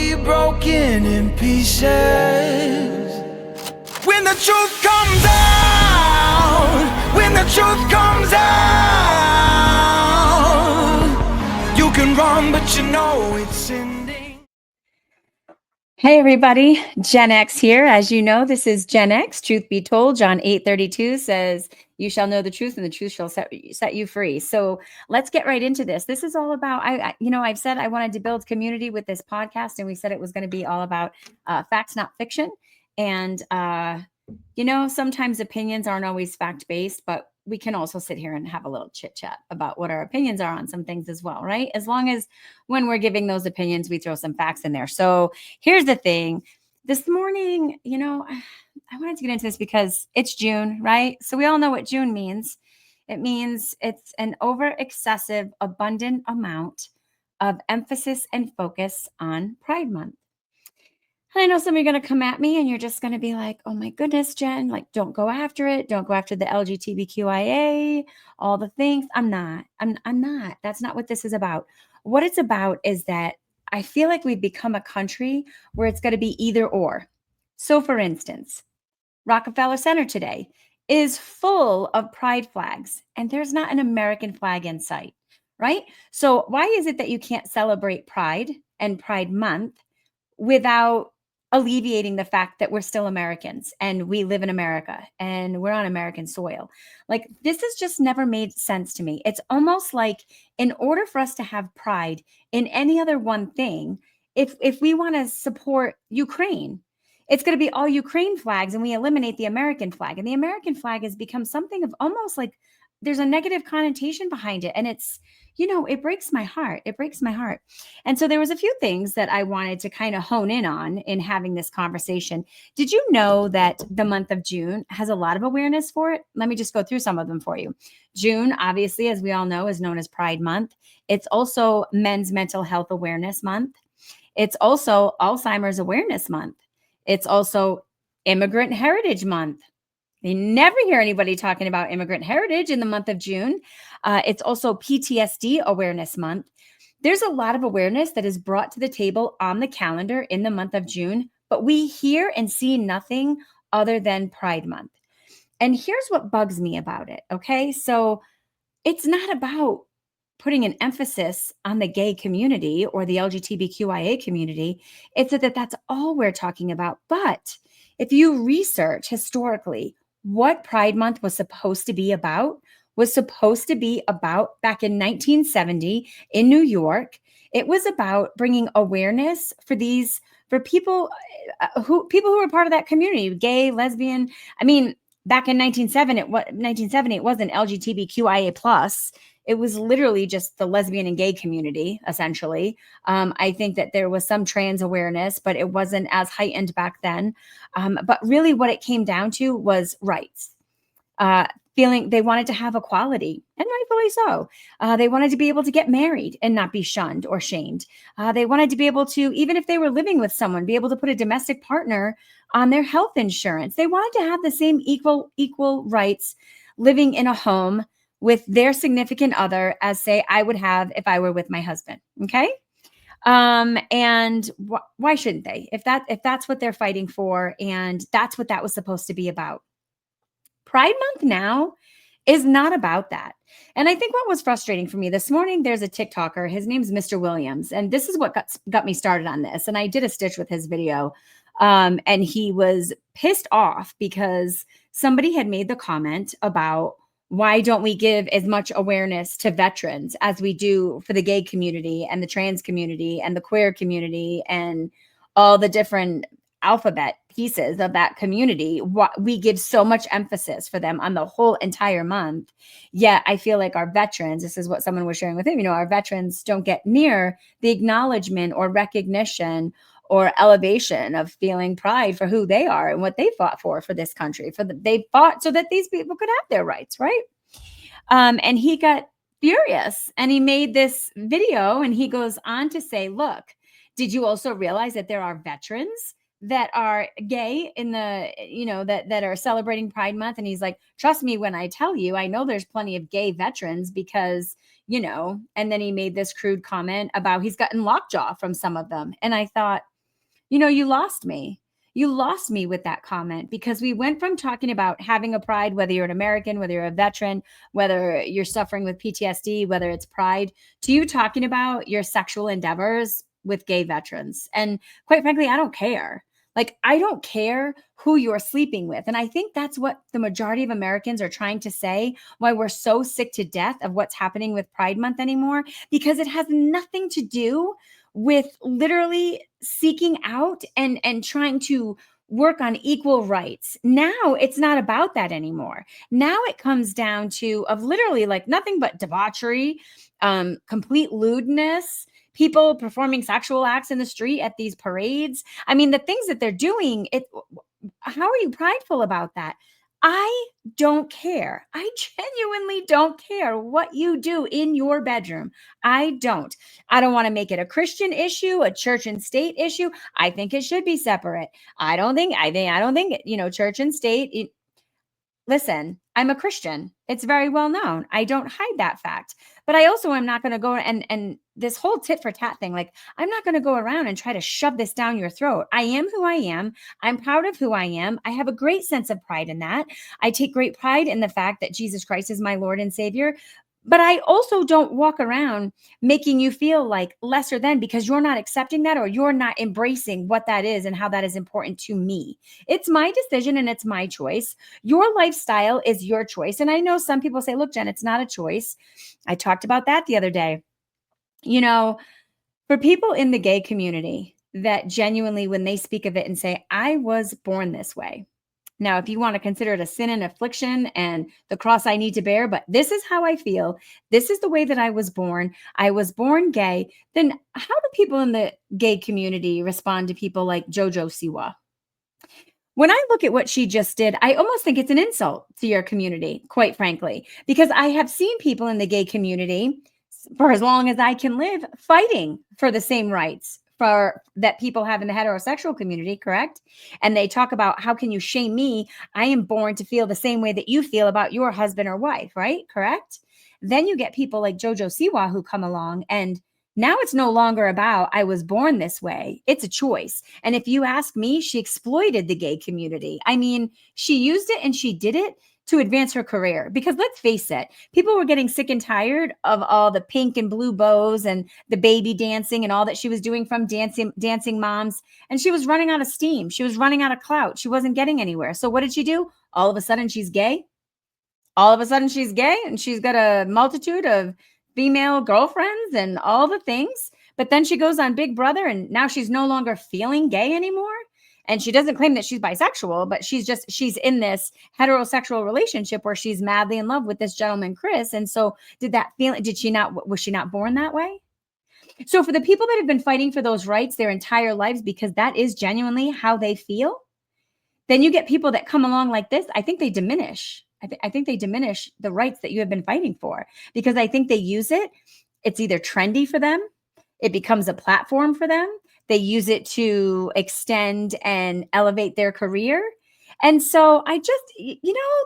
be broken in pieces. When the truth comes out, when the truth comes out, you can run, but you know it's ending. Hey everybody, JennX here. As you know, this is JennX. Truth be told, John 8:32 says, "You shall know the truth, and the truth shall set you free." So let's get right into this. This is all about. I've said I wanted to build community with this podcast, and we said it was going to be all about facts, not fiction. And sometimes opinions aren't always fact based, but we can also sit here and have a little chit chat about what our opinions are on some things as well, right? As long as when we're giving those opinions, we throw some facts in there. So here's the thing. This morning, I wanted to get into this because it's June, right? So we all know what June means. It means it's an over excessive, abundant amount of emphasis and focus on Pride Month. I know some of you are going to come at me and you're just going to be like, oh my goodness, Jen, like, don't go after it. Don't go after the LGBTQIA, all the things. I'm not. That's not what this is about. What it's about is that I feel like we've become a country where it's going to be either or. So for instance, Rockefeller Center today is full of pride flags and there's not an American flag in sight, right? So why is it that you can't celebrate Pride and Pride Month without alleviating the fact that we're still Americans and we live in America and we're on American soil? Like, this has just never made sense to me. It's almost like in order for us to have pride in any other one thing, if we want to support Ukraine, it's going to be all Ukraine flags and we eliminate the American flag. And the American flag has become something of almost like there's a negative connotation behind it. And it's, it breaks my heart. It breaks my heart. And so there was a few things that I wanted to kind of hone in on in having this conversation. Did you know that the month of June has a lot of awareness for it? Let me just go through some of them for you. June, obviously, as we all know, is known as Pride Month. It's also Men's Mental Health Awareness Month. It's also Alzheimer's Awareness Month. It's also Immigrant Heritage Month. You never hear anybody talking about immigrant heritage in the month of June. It's also PTSD Awareness Month. There's a lot of awareness that is brought to the table on the calendar in the month of June, but we hear and see nothing other than Pride Month. And here's what bugs me about it, okay? So it's not about putting an emphasis on the gay community or the LGBTQIA community. It's that that's all we're talking about. But if you research historically, what Pride Month was supposed to be about back in 1970 in New York. It was about bringing awareness for people who were part of that community, gay, lesbian. I mean, back in 1970, it wasn't LGBTQIA plus. It was literally just the lesbian and gay community, essentially. I think that there was some trans awareness, but it wasn't as heightened back then. But really what it came down to was rights. Feeling they wanted to have equality, and rightfully so. They wanted to be able to get married and not be shunned or shamed. They wanted to be able to, even if they were living with someone, be able to put a domestic partner on their health insurance. They wanted to have the same equal rights living in a home with their significant other as, say, I would have if I were with my husband. Okay. And why shouldn't they? If that's what they're fighting for, and that's what that was supposed to be about. Pride Month now is not about that. And I think what was frustrating for me this morning, there's a TikToker, his name's Mr. Williams. And this is what got me started on this. And I did a stitch with his video. And he was pissed off because somebody had made the comment about, why don't we give as much awareness to veterans as we do for the gay community and the trans community and the queer community and all the different alphabet pieces of that community? We give so much emphasis for them on the whole entire month. Yet I feel like our veterans, this is what someone was sharing with him, our veterans don't get near the acknowledgement or recognition or elevation of feeling pride for who they are and what they fought for this country. They fought so that these people could have their rights, right? And he got furious and he made this video and he goes on to say, look, did you also realize that there are veterans that are gay in the, that are celebrating Pride Month? And he's like, trust me when I tell you, I know there's plenty of gay veterans because, and then he made this crude comment about he's gotten lockjaw from some of them. And I thought, You lost me. You lost me with that comment because we went from talking about having a pride, whether you're an American, whether you're a veteran, whether you're suffering with PTSD, whether it's pride, to you talking about your sexual endeavors with gay veterans. And quite frankly, I don't care. Like, I don't care who you're sleeping with. And I think that's what the majority of Americans are trying to say, why we're so sick to death of what's happening with Pride Month anymore, because it has nothing to do with literally seeking out and trying to work on equal rights. Now it's not about that anymore. Now it comes down to of literally like nothing but debauchery, complete lewdness, people performing sexual acts in the street at these parades. I mean, the things that they're doing, how are you prideful about that? I don't care. I genuinely don't care what you do in your bedroom. I don't. I don't want to make it a Christian issue, a church and state issue. I think it should be separate. I don't think, church and state. Listen, I'm a Christian. It's very well known. I don't hide that fact. But I also am not going to go and this whole tit for tat thing, like I'm not going to go around and try to shove this down your throat. I am who I am. I'm proud of who I am. I have a great sense of pride in that. I take great pride in the fact that Jesus Christ is my Lord and Savior. But I also don't walk around making you feel like lesser than because you're not accepting that or you're not embracing what that is and how that is important to me. It's my decision and it's my choice. Your lifestyle is your choice. And I know some people say, look, Jen, it's not a choice. I talked about that the other day. For people in the gay community that genuinely, when they speak of it and say, I was born this way. Now, if you want to consider it a sin and affliction and the cross I need to bear, but this is how I feel. This is the way that I was born. I was born gay. Then how do people in the gay community respond to people like JoJo Siwa? When I look at what she just did, I almost think it's an insult to your community, quite frankly, because I have seen people in the gay community for as long as I can live fighting for the same rights for that people have in the heterosexual community, correct? And they talk about how can you shame me? I am born to feel the same way that you feel about your husband or wife, right? Correct? Then you get people like Jojo Siwa who come along and now it's no longer about I was born this way. It's a choice. And if you ask me, she exploited the gay community. I mean, she used it and she did it to advance her career. Because let's face it, people were getting sick and tired of all the pink and blue bows and the baby dancing and all that she was doing from dancing moms. And she was running out of steam. She was running out of clout. She wasn't getting anywhere. So what did she do? All of a sudden she's gay. All of a sudden she's gay and she's got a multitude of female girlfriends and all the things. But then she goes on Big Brother and now she's no longer feeling gay anymore. And she doesn't claim that she's bisexual, but she's in this heterosexual relationship where she's madly in love with this gentleman, Chris. And so was she not born that way? So for the people that have been fighting for those rights their entire lives, because that is genuinely how they feel, then you get people that come along like this. I think they diminish. I think they diminish the rights that you have been fighting for because I think they use it. It's either trendy for them. It becomes a platform for them. They use it to extend and elevate their career. And so the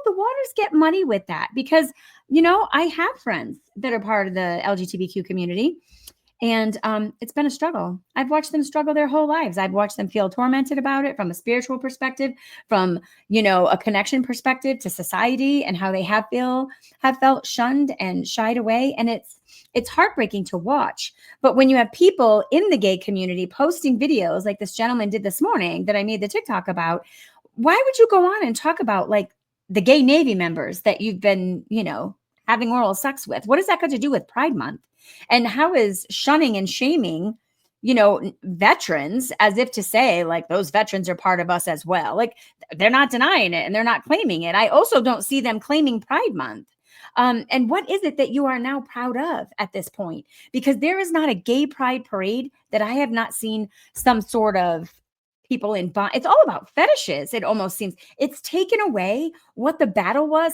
waters get muddy with that because, I have friends that are part of the LGBTQ community. And it's been a struggle. I've watched them struggle their whole lives. I've watched them feel tormented about it from a spiritual perspective, from, a connection perspective to society and how they have felt shunned and shied away. And it's heartbreaking to watch. But when you have people in the gay community posting videos like this gentleman did this morning that I made the TikTok about, why would you go on and talk about like the gay Navy members that you've been, having oral sex with? What does that got to do with Pride Month? And how is shunning and shaming, veterans as if to say like those veterans are part of us as well? Like they're not denying it and they're not claiming it. I also don't see them claiming Pride Month. And what is it that you are now proud of at this point? Because there is not a gay pride parade that I have not seen some sort of people in bond. It's all about fetishes. It almost seems it's taken away what the battle was.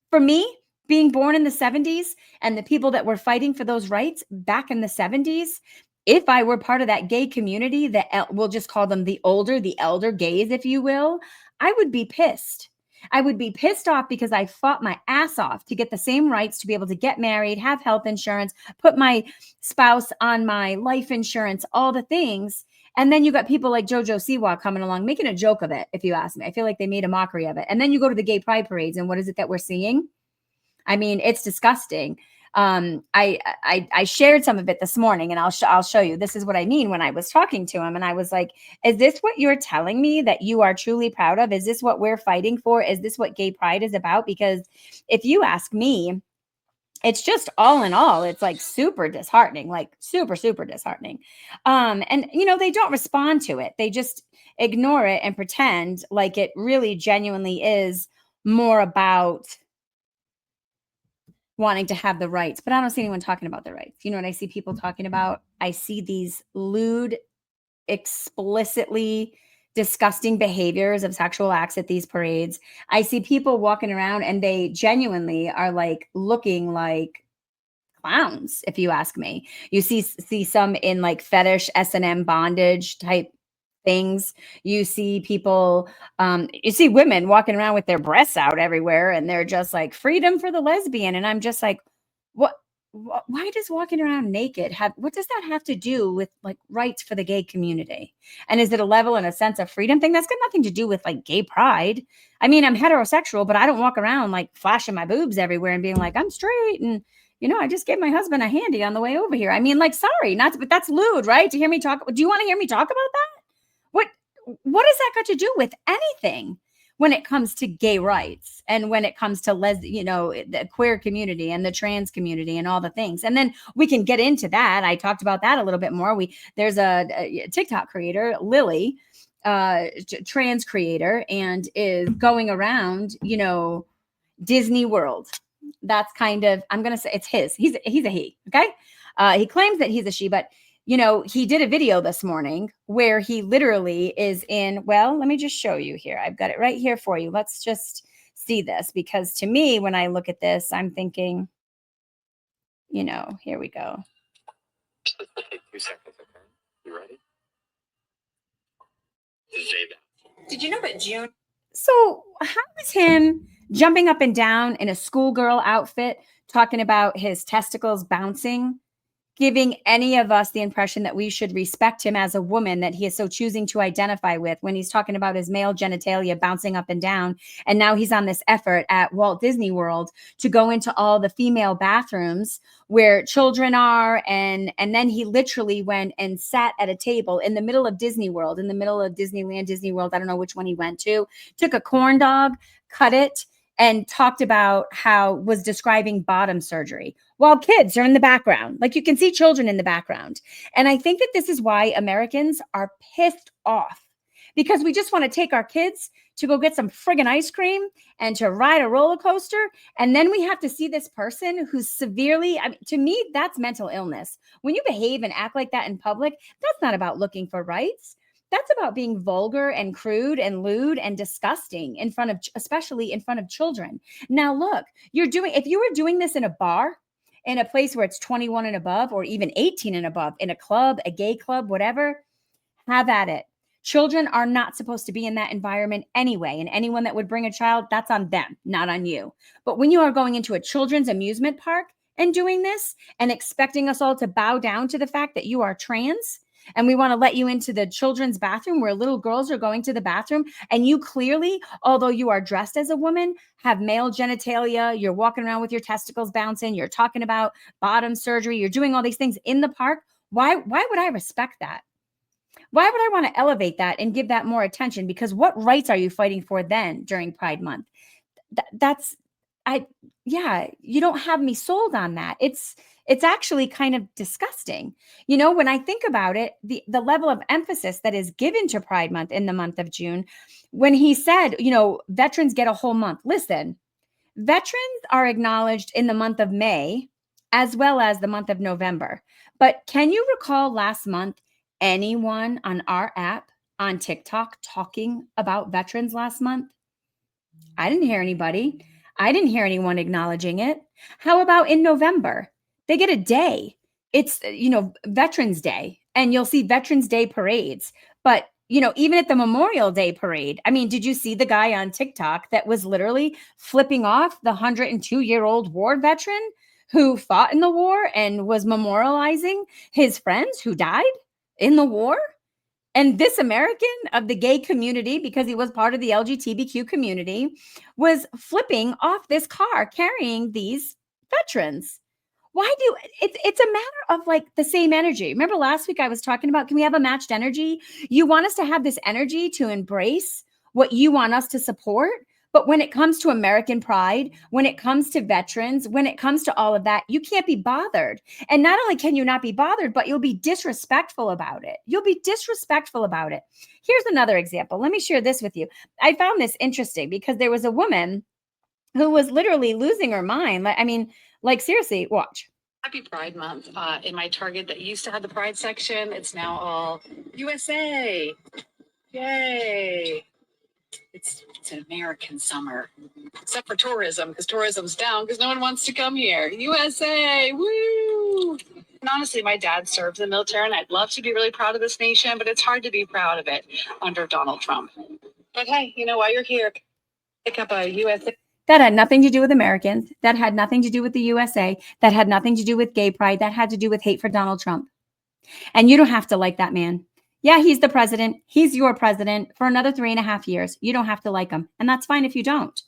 For me, being born in the 70s and the people that were fighting for those rights back in the 70s, if I were part of that gay community, we'll just call them the elder gays, if you will, I would be pissed I would be pissed off because I fought my ass off to get the same rights to be able to get married, have health insurance, put my spouse on my life insurance, all the things. And then you got people like JoJo Siwa coming along, making a joke of it, if you ask me. I feel like they made a mockery of it. And then you go to the gay pride parades, and what is it that we're seeing? I mean, it's disgusting. I shared some of it this morning, and I'll show you. This is what I mean when I was talking to him, and I was like, "Is this what you're telling me that you are truly proud of? Is this what we're fighting for? Is this what gay pride is about?" Because if you ask me, it's just all in all, it's like super disheartening, like super, super disheartening. And they don't respond to it. They just ignore it and pretend like it really genuinely is more about wanting to have the rights. But I don't see anyone talking about the rights. You know what I see people talking about? I see these lewd, explicitly disgusting behaviors of sexual acts at these parades. I see people walking around and they genuinely are like looking like clowns, if you ask me. You see some in like fetish S&M bondage type things. You see people, you see women walking around with their breasts out everywhere, and they're just like freedom for the lesbian. And I'm just like, what? Why does walking around naked have? What does that have to do with like rights for the gay community? And is it a level and a sense of freedom thing? That's got nothing to do with like gay pride. I mean, I'm heterosexual, but I don't walk around like flashing my boobs everywhere and being like I'm straight and I just gave my husband a handy on the way over here. I mean, like, sorry, but that's lewd, right? To hear me talk. Do you want to hear me talk about that? What what has that got to do with anything when it comes to gay rights and when it comes to the queer community and the trans community and all the things? And then we can get into that. I talked about that a little bit more. There's a TikTok creator, Lily, trans creator, and is going around, Disney World. That's kind of, I'm going to say it's his. He's a he. Okay. He claims that he's a she, but he did a video this morning where he literally is in, well, let me just show you here. I've got it right here for you. Let's just see this, because to me, when I look at this, I'm thinking, here we go. Just take 2 seconds, okay? You ready? Did you know that June? So how is him jumping up and down in a schoolgirl outfit, talking about his testicles bouncing, giving any of us the impression that we should respect him as a woman that he is so choosing to identify with, when he's talking about his male genitalia bouncing up and down? And now he's on this effort at Walt Disney World to go into all the female bathrooms where children are. And then he literally went and sat at a table in the middle of Disney World, in the middle of Disneyland, Disney World. I don't know which one he went to, took a corn dog, cut it, and talked about how was describing bottom surgery while kids are in the background. Like, you can see children in the background. And I think that this is why Americans are pissed off, because we just want to take our kids to go get some friggin' ice cream and to ride a roller coaster. And then we have to see this person who's severely, to me, that's mental illness. When you behave and act like that in public, that's not about looking for rights. That's about being vulgar and crude and lewd and disgusting especially in front of children. Now, look, if you were doing this in a bar, in a place where it's 21 and above, or even 18 and above, in a club, a gay club, whatever, have at it. Children are not supposed to be in that environment anyway. And anyone that would bring a child, that's on them, not on you. But when you are going into a children's amusement park and doing this and expecting us all to bow down to the fact that you are trans, and we want to let you into the children's bathroom where little girls are going to the bathroom, and you clearly, although you are dressed as a woman, have male genitalia, you're walking around with your testicles bouncing, you're talking about bottom surgery, you're doing all these things in the park. Why would I respect that? Why would I want to elevate that and give that more attention? Because what rights are you fighting for then during Pride Month? You don't have me sold on that. It's actually kind of disgusting. When I think about it, the level of emphasis that is given to Pride Month in the month of June, when he said, veterans get a whole month. Listen, veterans are acknowledged in the month of May as well as the month of November. But can you recall last month anyone on our app on TikTok talking about veterans last month? I didn't hear anybody. I didn't hear anyone acknowledging it. How about in November? They get a day. It's, Veterans Day, and you'll see Veterans Day parades. But even at the Memorial Day parade. I mean, did you see the guy on TikTok that was literally flipping off the 102-year-old war veteran who fought in the war and was memorializing his friends who died in the war? And this American of the gay community, because he was part of the LGBTQ community, was flipping off this car carrying these veterans. Why do it's a matter of like the same energy. Remember last week I was talking about, can we have a matched energy? You want us to have this energy to embrace what you want us to support. But when it comes to American pride, when it comes to veterans, when it comes to all of that, you can't be bothered. And not only can you not be bothered, but you'll be disrespectful about it. You'll be disrespectful about it. Here's another example. Let me share this with you. I found this interesting because there was a woman who was literally losing her mind. I mean, like seriously, watch. Happy Pride Month. In my Target that used to have the Pride section, it's now all USA. Yay. It's an American summer, except for tourism, because tourism's down because no one wants to come here. USA, woo! And honestly, my dad served in the military, and I'd love to be really proud of this nation, but it's hard to be proud of it under Donald Trump. But hey, while you're here, pick up a USA. That had nothing to do with Americans. That had nothing to do with the USA. That had nothing to do with gay pride. That had to do with hate for Donald Trump. And you don't have to like that man. Yeah, he's the president. He's your president for another 3.5 years. You don't have to like him. And that's fine if you don't.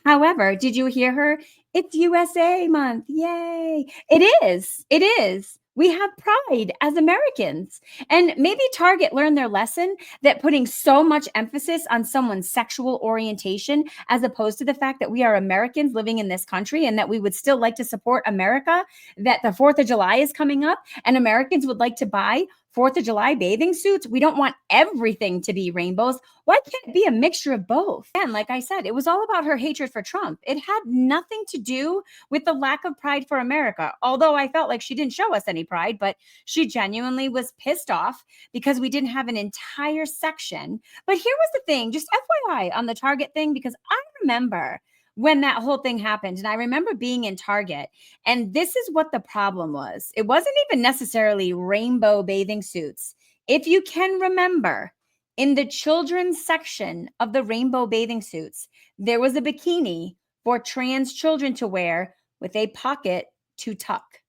However, did you hear her? It's USA month. Yay. It is. It is. We have pride as Americans. And maybe Target learned their lesson that putting so much emphasis on someone's sexual orientation, as opposed to the fact that we are Americans living in this country and that we would still like to support America, that the 4th of July is coming up and Americans would like to buy 4th of July bathing suits. We don't want everything to be rainbows. Why can't it be a mixture of both? And like I said, it was all about her hatred for Trump. It had nothing to do with the lack of pride for America. Although I felt like she didn't show us any pride, but she genuinely was pissed off because we didn't have an entire section. But here was the thing, just FYI on the Target thing, because I remember when that whole thing happened. And I remember being in Target, and this is what the problem was. It wasn't even necessarily rainbow bathing suits. If you can remember, in the children's section of the rainbow bathing suits, there was a bikini for trans children to wear with a pocket to tuck.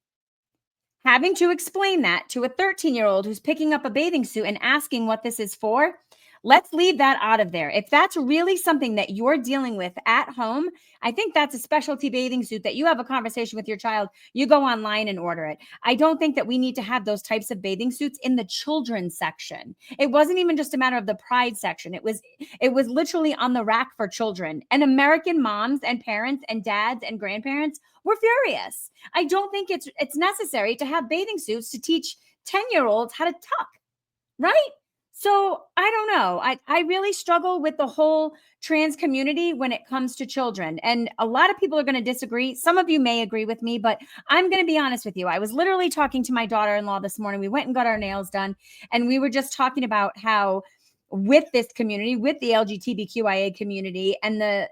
Having to explain that to a 13-year-old who's picking up a bathing suit and asking what this is for, let's leave that out of there. If that's really something that you're dealing with at home, I think that's a specialty bathing suit that you have a conversation with your child. You go online and order it. I don't think that we need to have those types of bathing suits in the children's section. It wasn't even just a matter of the pride section. It was literally on the rack for children. And American moms and parents and dads and grandparents were furious. I don't think it's necessary to have bathing suits to teach 10-year-olds how to tuck, right? So I don't know. I really struggle with the whole trans community when it comes to children. And a lot of people are going to disagree. Some of you may agree with me, but I'm going to be honest with you. I was literally talking to my daughter-in-law this morning. We went and got our nails done. And we were just talking about how with this community, with the LGBTQIA community, and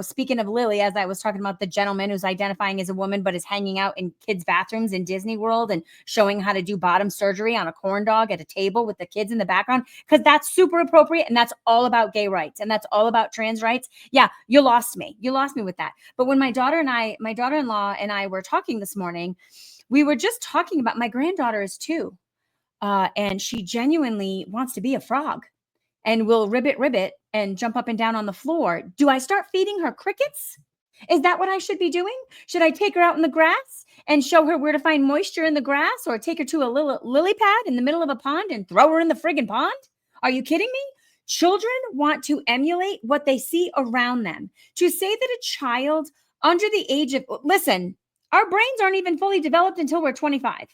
speaking of Lily, as I was talking about the gentleman who's identifying as a woman, but is hanging out in kids' bathrooms in Disney World and showing how to do bottom surgery on a corn dog at a table with the kids in the background, because that's super appropriate. And that's all about gay rights. And that's all about trans rights. Yeah, you lost me. You lost me with that. But when my daughter-in-law and I were talking this morning, we were just talking about my granddaughter is 2. And she genuinely wants to be a frog and will ribbit and jump up and down on the floor. Do I start feeding her crickets? Is that what I should be doing? Should I take her out in the grass and show her where to find moisture in the grass, or take her to a little lily pad in the middle of a pond and throw her in the friggin' pond? Are you kidding me? Children want to emulate what they see around them. To say that a child under the age of, listen, our brains aren't even fully developed until we're 25.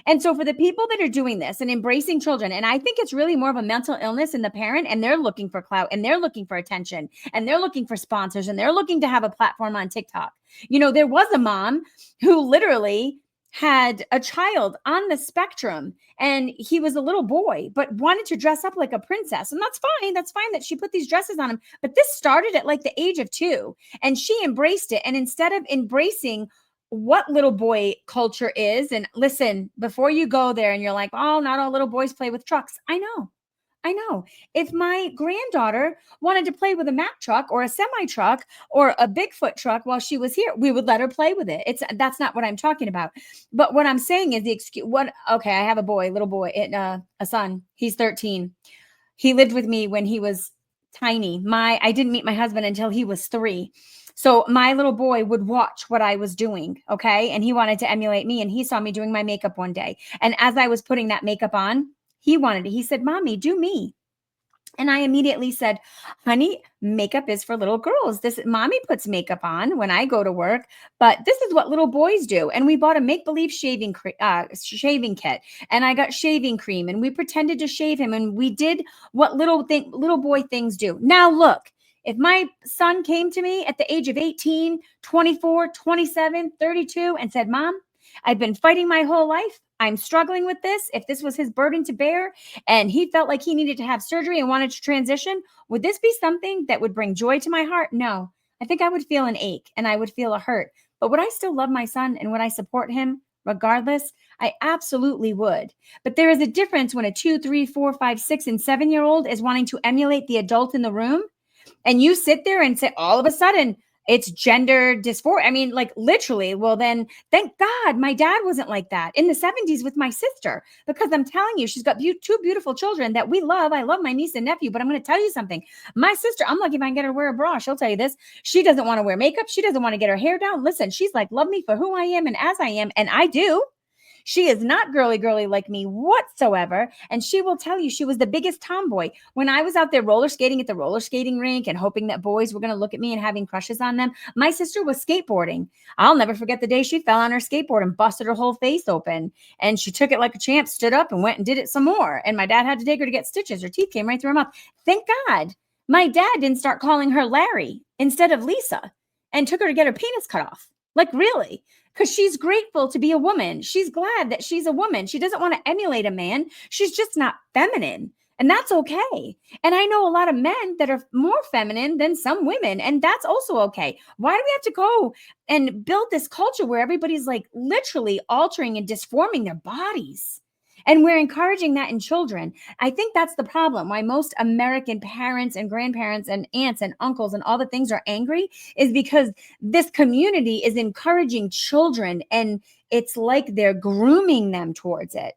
And so for the people that are doing this and embracing children, and I think it's really more of a mental illness in the parent, and they're looking for clout, and they're looking for attention, and they're looking for sponsors, and they're looking to have a platform on TikTok. There was a mom who literally had a child on the spectrum, and he was a little boy, but wanted to dress up like a princess. And that's fine. That's fine that she put these dresses on him. But this started at like the age of 2, and she embraced it. And instead of embracing what little boy culture is, and listen, before you go there and you're like, oh, not all little boys play with trucks. I know. I know. If my granddaughter wanted to play with a Mack truck or a semi truck or a Bigfoot truck while she was here, we would let her play with it. That's not what I'm talking about. But what I'm saying is the excuse. What? Okay, I have a boy, little boy, a son. He's 13. He lived with me when he was tiny. I didn't meet my husband until he was 3. So my little boy would watch what I was doing, okay? And he wanted to emulate me, and he saw me doing my makeup one day. And as I was putting that makeup on, he wanted it. He said, "Mommy, do me." And I immediately said, "Honey, makeup is for little girls. This mommy puts makeup on when I go to work, but this is what little boys do." And we bought a make-believe shaving kit, and I got shaving cream, and we pretended to shave him, and we did what little boy things do. Now look, if my son came to me at the age of 18, 24, 27, 32 and said, "Mom, I've been fighting my whole life. I'm struggling with this." If this was his burden to bear and he felt like he needed to have surgery and wanted to transition, would this be something that would bring joy to my heart? No. I think I would feel an ache and I would feel a hurt. But would I still love my son and would I support him regardless? I absolutely would. But there is a difference when a 2, 3, 4, 5, 6, and 7 year old is wanting to emulate the adult in the room, and you sit there and say, all of a sudden, it's gender dysphoria. I mean, like literally, well, then thank God my dad wasn't like that in the 70s with my sister, because I'm telling you, she's got 2 beautiful children that we love. I love my niece and nephew, but I'm going to tell you something. My sister, I'm lucky if I can get her to wear a bra. She'll tell you this. She doesn't want to wear makeup. She doesn't want to get her hair down. Listen, she's like, love me for who I am and as I am. And I do. She is not girly like me whatsoever. And she will tell you she was the biggest tomboy. When I was out there roller skating at the roller skating rink and hoping that boys were going to look at me and having crushes on them, my sister was skateboarding. I'll never forget the day she fell on her skateboard and busted her whole face open. And she took it like a champ, stood up and went and did it some more. And my dad had to take her to get stitches. Her teeth came right through her mouth. Thank God my dad didn't start calling her Larry instead of Lisa and took her to get her penis cut off. Like, really? Because she's grateful to be a woman. She's glad that she's a woman. She doesn't want to emulate a man. She's just not feminine. And that's okay. And I know a lot of men that are more feminine than some women. And that's also okay. Why do we have to go and build this culture where everybody's like literally altering and disforming their bodies? And we're encouraging that in children. I think that's the problem. Why most American parents and grandparents and aunts and uncles and all the things are angry is because this community is encouraging children and it's like they're grooming them towards it.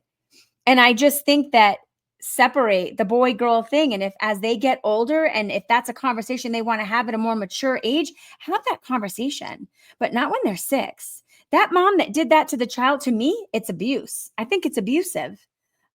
And I just think that separate the boy girl thing. And if as they get older and if that's a conversation they want to have at a more mature age, have that conversation, but not when they're 6. That mom that did that to the child, to me, it's abuse. I think it's abusive.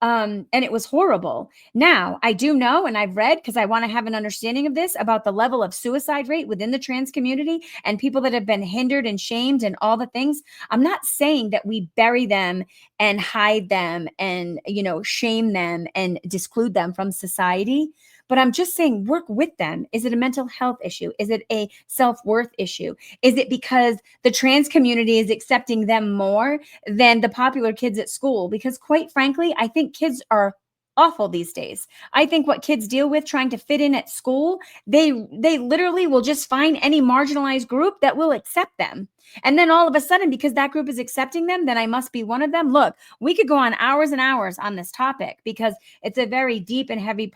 And it was horrible. Now, I do know, and I've read because I want to have an understanding of this about the level of suicide rate within the trans community and people that have been hindered and shamed and all the things. I'm not saying that we bury them and hide them and, shame them and disclude them from society. But I'm just saying, work with them. Is it a mental health issue? Is it a self-worth issue? Is it because the trans community is accepting them more than the popular kids at school? Because quite frankly, I think kids are awful these days. I think what kids deal with trying to fit in at school, they literally will just find any marginalized group that will accept them. And then all of a sudden, because that group is accepting them, then I must be one of them. Look, we could go on hours and hours on this topic because it's a very deep and heavy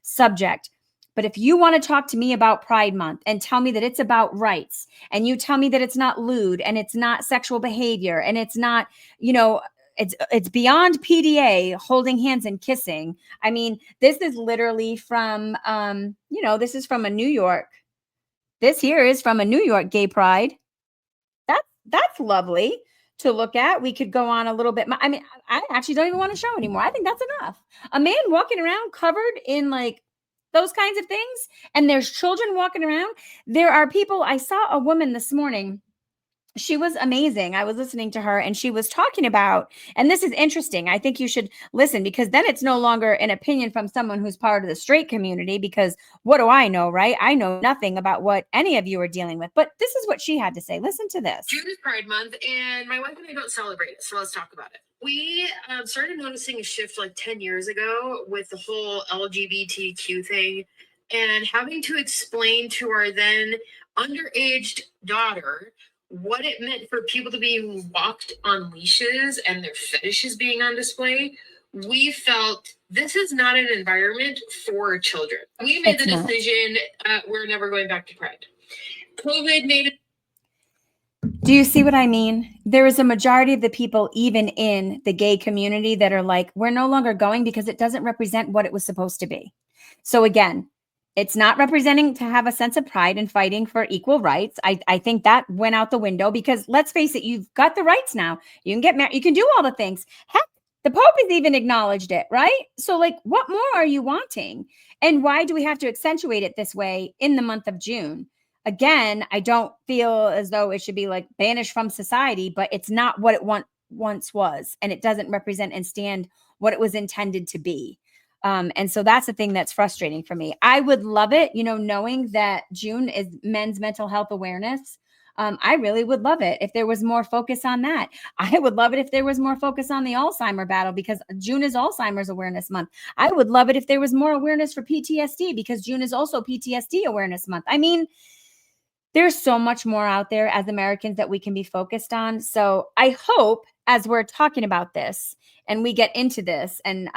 subject. But if you want to talk to me about Pride Month and tell me that it's about rights, and you tell me that it's not lewd and it's not sexual behavior and it's not, it's beyond PDA, holding hands and kissing. I mean, this is literally from, this is from a New York. This here is from a New York gay pride. That's lovely to look at. We could go on a little bit. I mean, I actually don't even want to show anymore. I think that's enough. A man walking around covered in like those kinds of things, and there's children walking around. There are people. I saw a woman this morning. She was amazing. I was listening to her and she was talking about, and this is interesting. I think you should listen because then it's no longer an opinion from someone who's part of the straight community, because what do I know, right? I know nothing about what any of you are dealing with, but this is what she had to say. Listen to this. June is Pride Month and my wife and I don't celebrate it. So let's talk about it. We started noticing a shift like 10 years ago with the whole LGBTQ thing and having to explain to our then underaged daughter what it meant for people to be walked on leashes and their fetishes being on display we felt this is not an environment for children. We made It's the not. decision, we're never going back to Pride. COVID made it. Do you see what I mean? There is a majority of the people, even in the gay community, that are like, we're no longer going because it doesn't represent what it was supposed to be. So again, it's not representing to have a sense of pride and fighting for equal rights. I think that went out the window because let's face it, you've got the rights now. You can get married, you can do all the things. Heck, the Pope has even acknowledged it, right? So like, what more are you wanting? And why do we have to accentuate it this way in the month of June? Again, I don't feel as though it should be like banished from society, but it's not what it once was. And it doesn't represent and stand what it was intended to be. And so that's the thing that's frustrating for me. I would love it, knowing that June is Men's Mental Health Awareness. I really would love it if there was more focus on that. I would love it if there was more focus on the Alzheimer battle because June is Alzheimer's Awareness Month. I would love it if there was more awareness for PTSD because June is also PTSD Awareness Month. I mean, there's so much more out there as Americans that we can be focused on. So I hope as we're talking about this and we get into this and,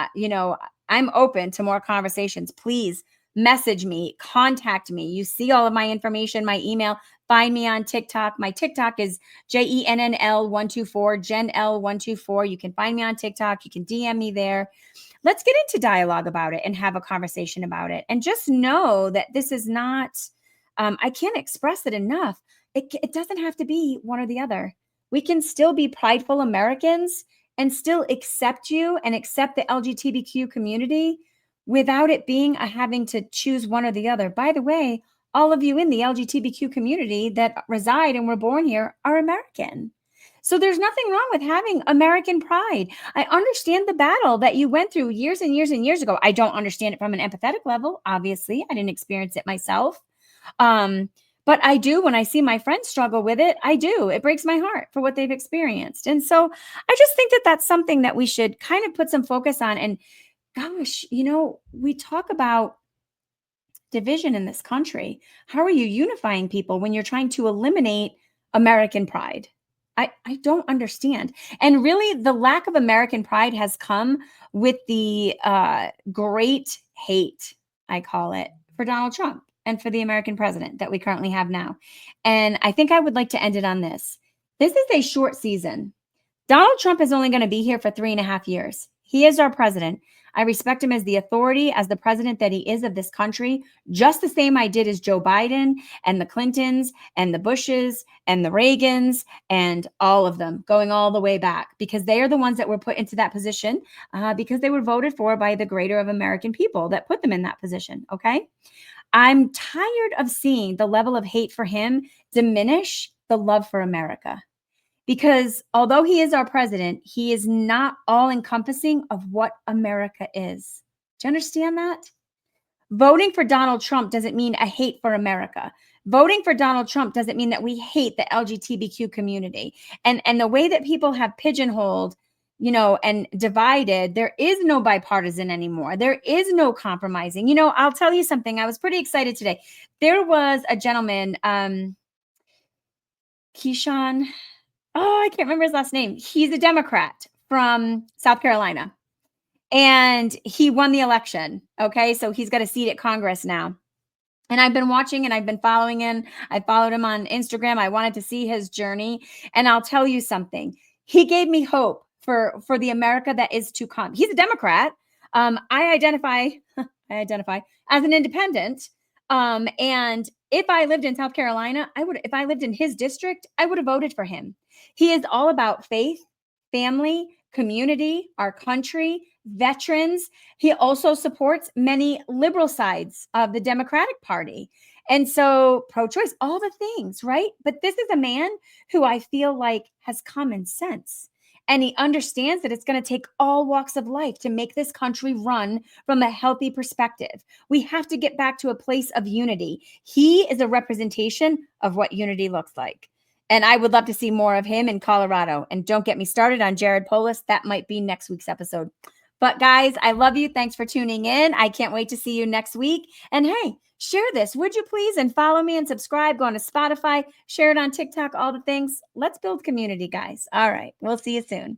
I'm open to more conversations. Please message me, contact me. You see all of my information, my email, find me on TikTok. My TikTok is JENNL124, JennL124. You can find me on TikTok. You can DM me there. Let's get into dialogue about it and have a conversation about it. And just know that this is not, I can't express it enough. It doesn't have to be one or the other. We can still be prideful Americans and still accept you and accept the LGBTQ community without it being a having to choose one or the other. By the way, all of you in the LGBTQ community that reside and were born here are American. So there's nothing wrong with having American pride. I understand the battle that you went through years and years and years ago. I don't understand it from an empathetic level. Obviously, I didn't experience it myself. But I do, when I see my friends struggle with it, I do. It breaks my heart for what they've experienced. And so I just think that that's something that we should kind of put some focus on. And gosh, we talk about division in this country. How are you unifying people when you're trying to eliminate American pride? I don't understand. And really, the lack of American pride has come with the great hate, I call it, for Donald Trump and for the American president that we currently have now. And I think I would like to end it on this. This is a short season. Donald Trump is only going to be here for 3.5 years. He is our president. I respect him as the authority, as the president that he is of this country, just the same I did as Joe Biden and the Clintons and the Bushes and the Reagans and all of them, going all the way back, because they are the ones that were put into that position because they were voted for by the greater of American people that put them in that position, okay? I'm tired of seeing the level of hate for him diminish the love for America. Because although he is our president, he is not all encompassing of what America is. Do you understand that? Voting for Donald Trump doesn't mean a hate for America. Voting for Donald Trump doesn't mean that we hate the LGBTQ community. And the way that people have pigeonholed, and divided, there is no bipartisan anymore. There is no compromising. I'll tell you something. I was pretty excited today. There was a gentleman, Keyshawn. Oh, I can't remember his last name. He's a Democrat from South Carolina. And he won the election. Okay. So he's got a seat at Congress now. And I've been watching and I've been following him. I followed him on Instagram. I wanted to see his journey. And I'll tell you something. He gave me hope for the America that is to come. He's a Democrat. I identify as an independent. And if I lived in South Carolina, if I lived in his district, I would have voted for him. He is all about faith, family, community, our country, veterans. He also supports many liberal sides of the Democratic Party. And so pro-choice, all the things, right? But this is a man who I feel like has common sense. And he understands that it's going to take all walks of life to make this country run from a healthy perspective. We have to get back to a place of unity. He is a representation of what unity looks like. And I would love to see more of him in Colorado. And don't get me started on Jared Polis. That might be next week's episode. But guys, I love you. Thanks for tuning in. I can't wait to see you next week. And hey, share this, would you please? And follow me and subscribe. Go on to Spotify, share it on TikTok, all the things. Let's build community, guys. All right. We'll see you soon.